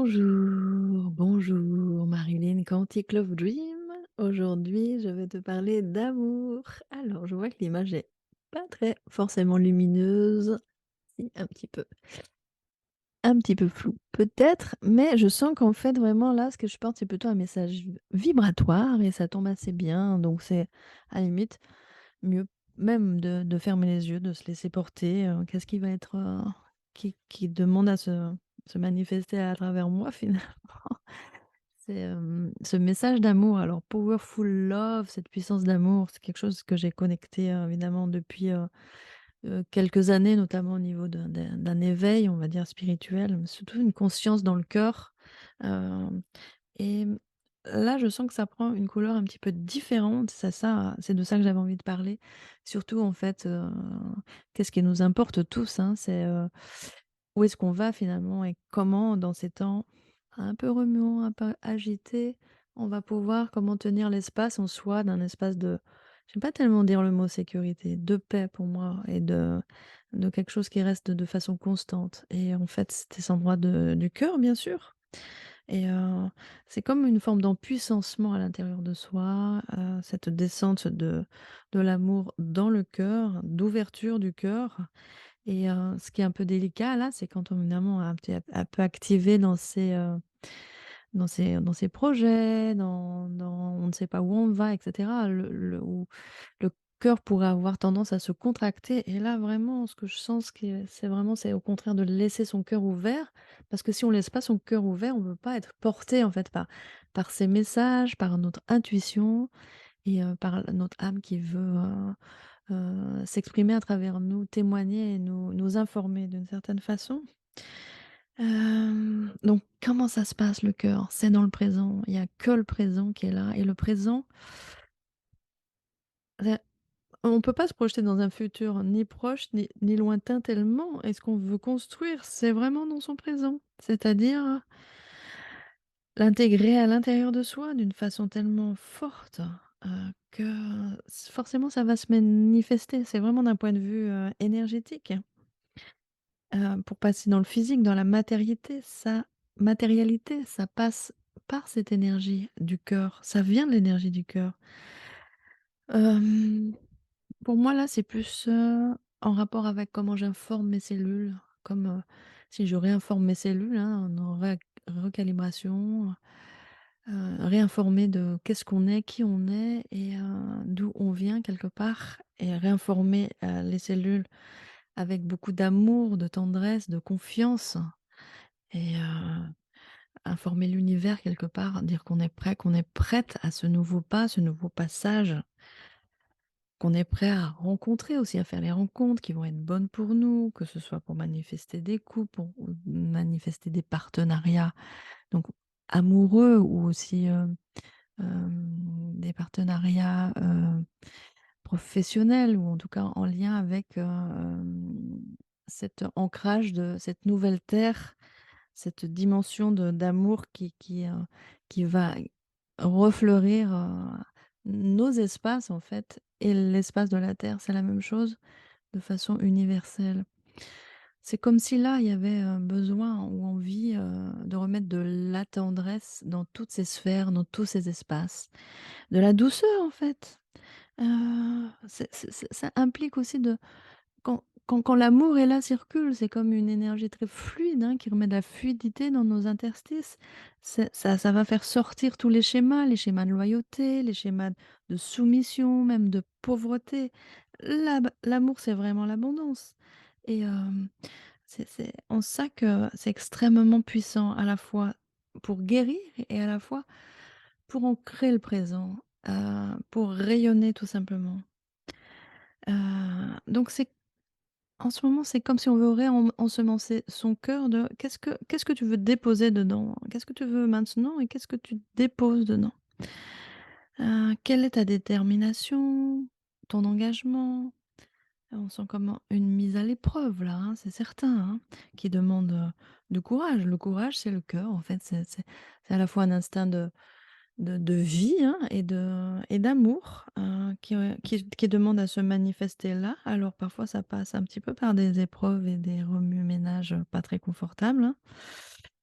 Bonjour, bonjour Marilyn Quantic Love Dream. Aujourd'hui, je vais te parler d'amour. Alors, je vois que l'image est pas très forcément lumineuse, si un petit peu floue peut-être, mais je sens qu'en fait vraiment là, ce que je porte, c'est plutôt un message vibratoire et ça tombe assez bien. Donc c'est à la limite mieux même de fermer les yeux, de se laisser porter. Qu'est-ce qui va être qui demande à se manifester à travers moi finalement? C'est, ce message d'amour, alors powerful love, cette puissance d'amour, c'est quelque chose que j'ai connecté, évidemment depuis, quelques années, notamment au niveau d'un éveil, on va dire spirituel, mais surtout une conscience dans le cœur, hem et là, je sens que ça prend une couleur un petit peu différente. C'est de ça que j'avais envie de parler. Surtout, en fait, qu'est-ce qui nous importe tous, hein, c'est, où est-ce qu'on va finalement et comment dans ces temps un peu remuants, un peu agités, on va pouvoir comment tenir l'espace en soi d'un espace de j'aime pas tellement dire le mot sécurité, de paix pour moi et de quelque chose qui reste de façon constante et en fait, c'est cet endroit du cœur, bien sûr et c'est comme une forme d'empuissancement à l'intérieur de soi, cette descente de l'amour dans le cœur, d'ouverture du cœur et ce qui est un peu délicat là, c'est quand on évidemment un peu activé dans ses projets, dans on ne sait pas où on va et cetera, où le cœur pourrait avoir tendance à se contracter et là vraiment ce que je sens c'est au contraire de laisser son cœur ouvert. Parce que si on laisse pas son cœur ouvert, on ne peut pas être porté en fait par ces messages, par notre intuition et par notre âme qui veut, s'exprimer à travers nous, témoigner et nous informer d'une certaine façon. Donc comment ça se passe le cœur? C'est dans le présent, il y a que le présent qui est là et le présent, heu, on peut pas se projeter dans un futur ni proche ni lointain tellement et ce qu'on veut construire, c'est vraiment dans son présent. C'est-à-dire l'intégrer à l'intérieur de soi d'une façon tellement forte, que forcément ça va se manifester. C'est vraiment d'un point de vue, énergétique. Pour passer dans le physique, dans la matérialité, ça passe par cette énergie du cœur. Ça vient de l'énergie du cœur. Hem, pour moi, là, c'est plus, en rapport avec comment j'informe mes cellules, comme, si je réinforme mes cellules, hein, en recalibration, réinformer de qu'est-ce qu'on est, qui on est et d'où on vient quelque part et réinformer, les cellules avec beaucoup d'amour, de tendresse, de confiance et informer l'univers quelque part, dire qu'on est prêt, qu'on est prête à ce nouveau pas, ce nouveau passage, qu'on est prêt à rencontrer aussi, à faire les rencontres qui vont être bonnes pour nous, que ce soit pour manifester des couples, pour manifester des partenariats, donc amoureux ou aussi, des partenariats, professionnels ou en tout cas en lien avec, cet ancrage de cette nouvelle terre, cette dimension de d'amour qui va refleurir, nos espaces en fait et l'espace de la terre, c'est la même chose de façon universelle. C'est comme si là, il y avait, besoin ou envie, de remettre de la tendresse dans toutes ces sphères, dans tous ces espaces. De la douceur en fait. Ça implique aussi de quand l'amour est là, circule, c'est comme une énergie très fluide, hein, qui remet de la fluidité dans nos interstices. Ça va faire sortir tous les schémas de loyauté, les schémas de soumission, même de pauvreté. L'amour, c'est vraiment l'abondance et c'est en ça que c'est extrêmement puissant, à la fois pour guérir et à la fois pour ancrer le présent, pour rayonner tout simplement. Donc c'est en ce moment, c'est comme si on veut ensemencer son cœur de qu'est-ce que tu veux déposer dedans? Qu'est-ce que tu veux maintenant et qu'est-ce que tu déposes dedans? Quelle est ta détermination? Ton engagement? On sent comme une mise à l'épreuve là, hein, c'est certain, hein, qui demande, du courage. Le courage, c'est le cœur en fait, c'est à la fois un instinct de vie, hein, et d'amour, qui demande à se manifester là. Alors parfois ça passe un petit peu par des épreuves et des remue-ménages, pas très confortables, hein.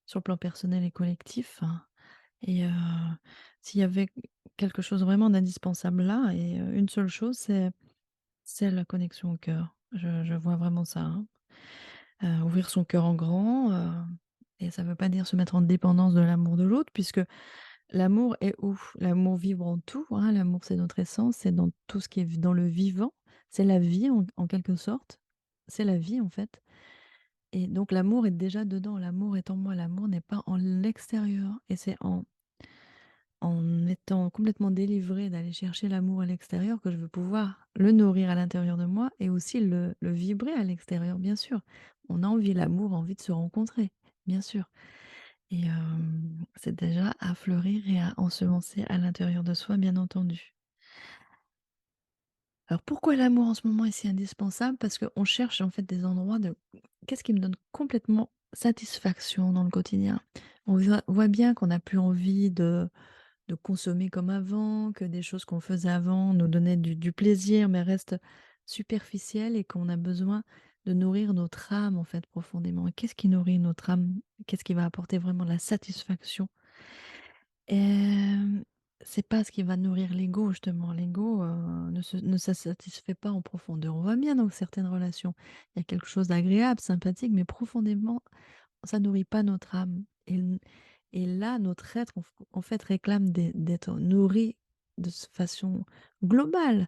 sur le plan personnel et collectif, hein. Et s'il y avait quelque chose vraiment d'indispensable là et une seule chose, c'est la connexion au cœur. Je vois vraiment ça, hein. Ouvrir son cœur en grand, et ça ne veut pas dire se mettre en dépendance de l'amour de l'autre puisque l'amour est où? L'amour vibre en tout, hein, l'amour c'est notre essence, c'est dans tout ce qui est dans le vivant, c'est la vie en quelque sorte. C'est la vie en fait et donc l'amour est déjà dedans, l'amour est en moi, l'amour n'est pas en l'extérieur et c'est en étant complètement délivrée d'aller chercher l'amour à l'extérieur que je veux pouvoir le nourrir à l'intérieur de moi et aussi le vibrer à l'extérieur, bien sûr. On a envie, l'amour a envie de se rencontrer, bien sûr. Et c'est déjà à fleurir et à ensemencer à l'intérieur de soi, bien entendu. Alors pourquoi l'amour en ce moment est si indispensable? Parce qu'on cherche en fait des endroits de qu'est-ce qui me donne complètement satisfaction dans le quotidien? On voit bien qu'on n'a plus envie de consommer comme avant, que des choses qu'on faisait avant nous donnaient du plaisir, mais restent superficielles et qu'on a besoin de nourrir notre âme en fait profondément. Et qu'est-ce qui nourrit notre âme? Qu'est-ce qui va apporter vraiment la satisfaction? Hem, c'est pas ce qui va nourrir l'ego justement. L'ego, ne se satisfait pas en profondeur. On voit bien dans certaines relations, il y a quelque chose d'agréable, sympathique, mais profondément, ça nourrit pas notre âme et là, notre être, en fait, réclame d'être nourri de façon globale,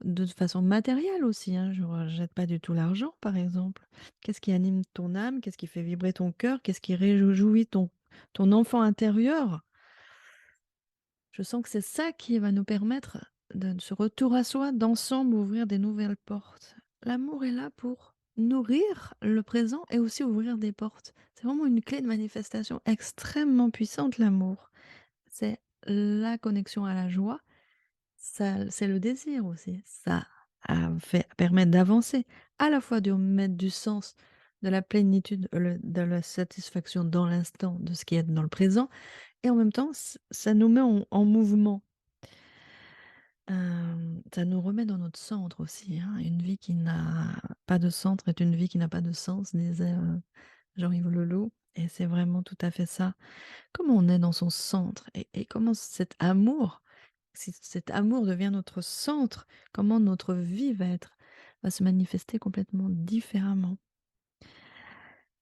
de façon matérielle aussi, hein. Je ne rejette pas du tout l'argent, par exemple. Qu'est-ce qui anime ton âme? Qu'est-ce qui fait vibrer ton cœur? Qu'est-ce qui réjouit ton enfant intérieur? Je sens que c'est ça qui va nous permettre de ce retour à soi, d'ensemble ouvrir des nouvelles portes. L'amour est là pour nourrir le présent et aussi ouvrir des portes. C'est vraiment une clé de manifestation extrêmement puissante, l'amour. C'est la connexion à la joie, ça, c'est le désir aussi. Ça permet d'avancer, à la fois de mettre du sens, de la plénitude, de la satisfaction dans l'instant, de ce qui est dans le présent, et en même temps, ça nous met en mouvement. Ça nous remet dans notre centre aussi, hein. Une vie qui n'a pas de centre est une vie qui n'a pas de sens, disait, Jean-Yves Leloup et c'est vraiment tout à fait ça. Comment on est dans son centre et comment cet amour, si cet amour devient notre centre, comment notre vie va se manifester complètement différemment.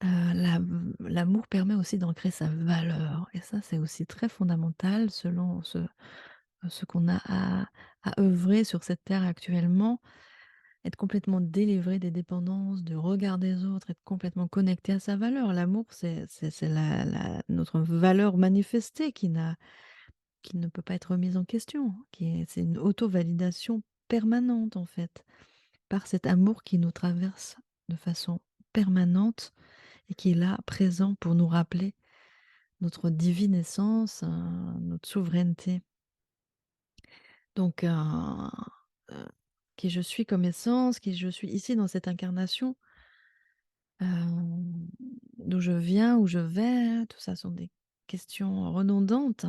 L'amour permet aussi d'ancrer sa valeur et ça, c'est aussi très fondamental selon ce qu'on a à œuvrer sur cette terre actuellement, être complètement délivré des dépendances, du regard des autres, être complètement connecté à sa valeur. L'amour, c'est notre valeur manifestée qui ne peut pas être remise en question, c'est une auto-validation permanente en fait, par cet amour qui nous traverse de façon permanente et qui est là, présent pour nous rappeler notre divine essence, notre souveraineté. Donc, qui je suis comme essence, qui je suis ici dans cette incarnation, hem, d'où je viens, où je vais, tout ça sont des questions redondantes.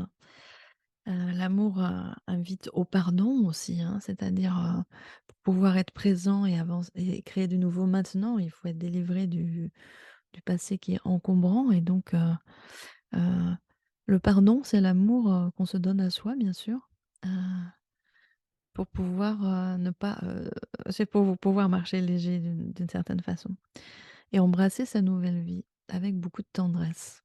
L'amour, invite au pardon aussi, hein, c'est-à-dire, pour pouvoir être présent et avancer et créer du nouveau maintenant, il faut être délivré du passé qui est encombrant et donc, heu, le pardon, c'est l'amour, qu'on se donne à soi, bien sûr, heu pour pouvoir, ne pas, c'est pour pouvoir marcher léger d'une certaine façon et embrasser sa nouvelle vie avec beaucoup de tendresse.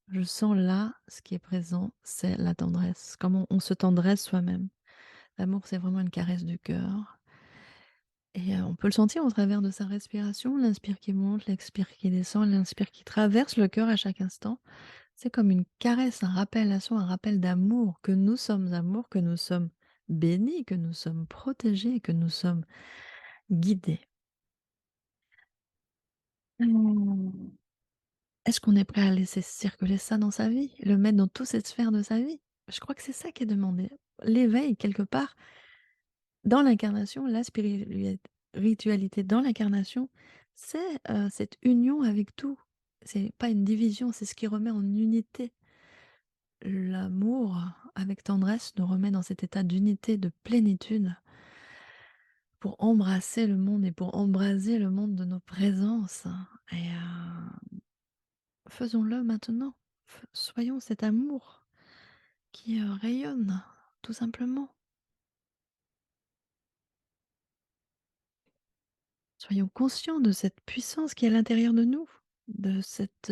Je sens là, ce qui est présent, c'est la tendresse, comment on se tendresse soi-même. L'amour, c'est vraiment une caresse du cœur et on peut le sentir au travers de sa respiration, l'inspire qui monte, l'expire qui descend, l'inspire qui traverse le cœur à chaque instant. C'est comme une caresse, un rappel à soi, un rappel d'amour, que nous sommes bénis, que nous sommes protégés, que nous sommes guidés. Mmh. Est-ce qu'on est prêt à laisser circuler ça dans sa vie? Le mettre dans toute cette sphère de sa vie? Je crois que c'est ça qui est demandé. L'éveil quelque part dans l'incarnation, la spiritualité dans l'incarnation, c'est, cette union avec tout. C'est pas une division, c'est ce qui remet en unité. L'amour avec tendresse nous remet dans cet état d'unité, de plénitude pour embrasser le monde et pour embraser le monde de nos présences et Faisons-le maintenant. Soyons cet amour qui rayonne, tout simplement. Soyons conscients de cette puissance qui est à l'intérieur de nous, de cette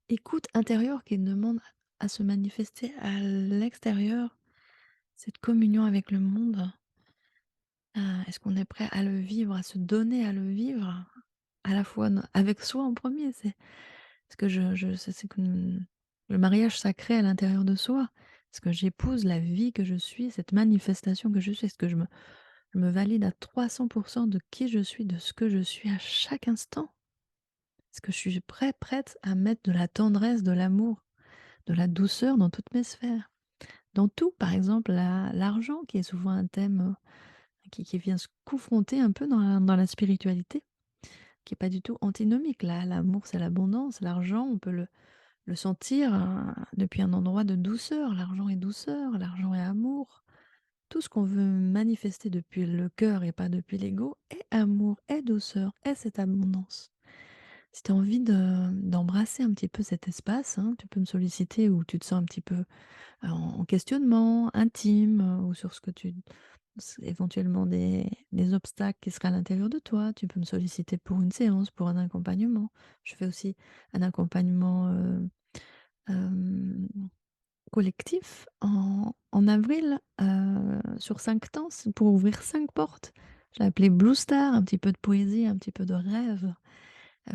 écoute intérieure qui demande à se manifester à l'extérieur, cette communion avec le monde. Est-ce qu'on est prêt à le vivre, à se donner à le vivre, à la fois avec soi en premier. C'est ce que c'est que le mariage sacré à l'intérieur de soi. Est-ce que j'épouse la vie que je suis, cette manifestation que je suis? Est-ce que je me valide à 300% de qui je suis, de ce que je suis à chaque instant? Est-ce que je suis prête à mettre de la tendresse, de l'amour, de la douceur dans toutes mes sphères? Dans tout, par exemple, l'argent qui est souvent un thème qui vient se confronter un peu dans la spiritualité, qui est pas du tout antinomique. Là, l'amour, c'est l'abondance. L'argent, on peut le sentir depuis un endroit de douceur. L'argent est douceur, l'argent est amour. Tout ce qu'on veut manifester depuis le cœur et pas depuis l'ego est amour, est douceur, est cette abondance. Si tu as envie d'embrasser un petit peu cet espace, hein, tu peux me solliciter où tu te sens un petit peu en questionnement, intime, ou sur ce que tu éventuellement des obstacles qui seraient à l'intérieur de toi. Tu peux me solliciter pour une séance, pour un accompagnement. Je fais aussi un accompagnement hem, collectif en avril, sur 5 temps, c'est pour ouvrir 5 portes. J'ai appelé Blue Star, un petit peu de poésie, un petit peu de rêve,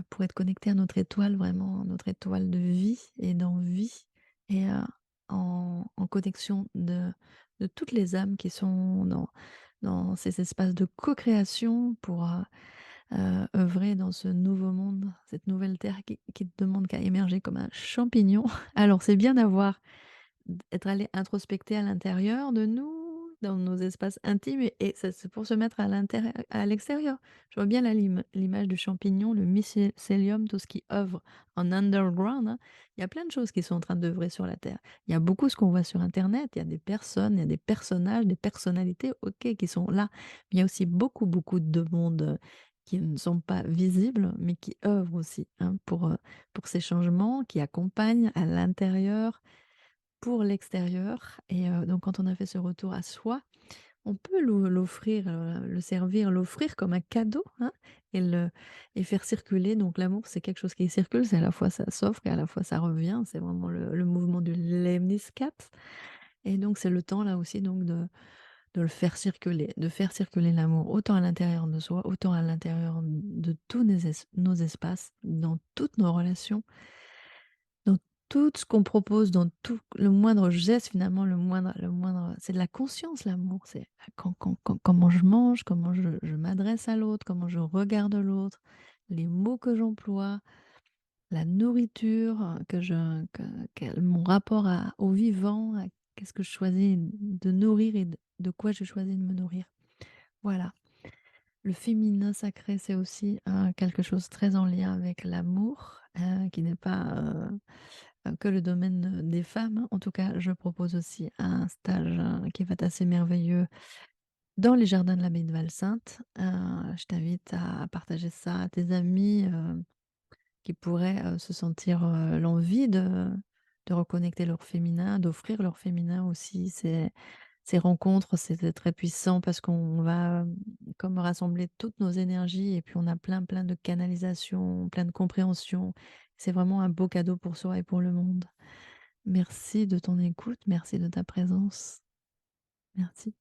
pour être connecté à notre étoile, vraiment, notre étoile de vie et d'envie et en connexion de toutes les âmes qui sont dans ces espaces de co-création pour, œuvrer dans ce nouveau monde, cette nouvelle terre qui ne demande qu'à émerger comme un champignon. Alors c'est bien d'avoir être allé introspecter à l'intérieur de nous, dans nos espaces intimes et ça c'est pour se mettre à l'extérieur. Je vois bien là l'image du champignon, le mycélium, tout ce qui œuvre en underground, hein. Il y a plein de choses qui sont en train d'œuvrer sur la terre. Il y a beaucoup ce qu'on voit sur internet, il y a des personnes, il y a des personnages, des personnalités, OK, qui sont là. Mais il y a aussi beaucoup, beaucoup de mondes, qui ne sont pas visibles, mais qui œuvrent aussi, hein, pour ces changements, qui accompagnent à l'intérieur pour l'extérieur et donc quand on a fait ce retour à soi, on peut l'offrir, le servir, l'offrir comme un cadeau, hein, et le et faire circuler. Donc l'amour, c'est quelque chose qui circule, c'est à la fois ça s'offre et à la fois ça revient. C'est vraiment le mouvement du Lemniscat et donc c'est le temps là aussi donc de le faire circuler, de faire circuler l'amour autant à l'intérieur de soi, autant à l'intérieur de tous nos espaces, dans toutes nos relations. Dans tout ce qu'on propose, dans tout le moindre geste finalement, le moindre c'est de la conscience l'amour, c'est comment je mange, comment je m'adresse à l'autre, comment je regarde l'autre, les mots que j'emploie, la nourriture, que je que quel mon rapport au vivant, à qu'est-ce que je choisis de nourrir et de quoi je choisis de me nourrir. Voilà. Le féminin sacré, c'est aussi, quelque chose très en lien avec l'amour, qui n'est pas, que le domaine, des femmes, hein. En tout cas, je propose aussi un stage, qui va être assez merveilleux dans les jardins de l'abbaye de Valsainte. Je t'invite à partager ça à tes amis, qui pourraient, se sentir, l'envie de reconnecter leur féminin, d'offrir leur féminin aussi. Ces rencontres, c'est très puissant parce qu'on va, comme rassembler toutes nos énergies et puis on a plein, plein de canalisations, plein de compréhension. C'est vraiment un beau cadeau pour soi et pour le monde. Merci de ton écoute, merci de ta présence. Merci.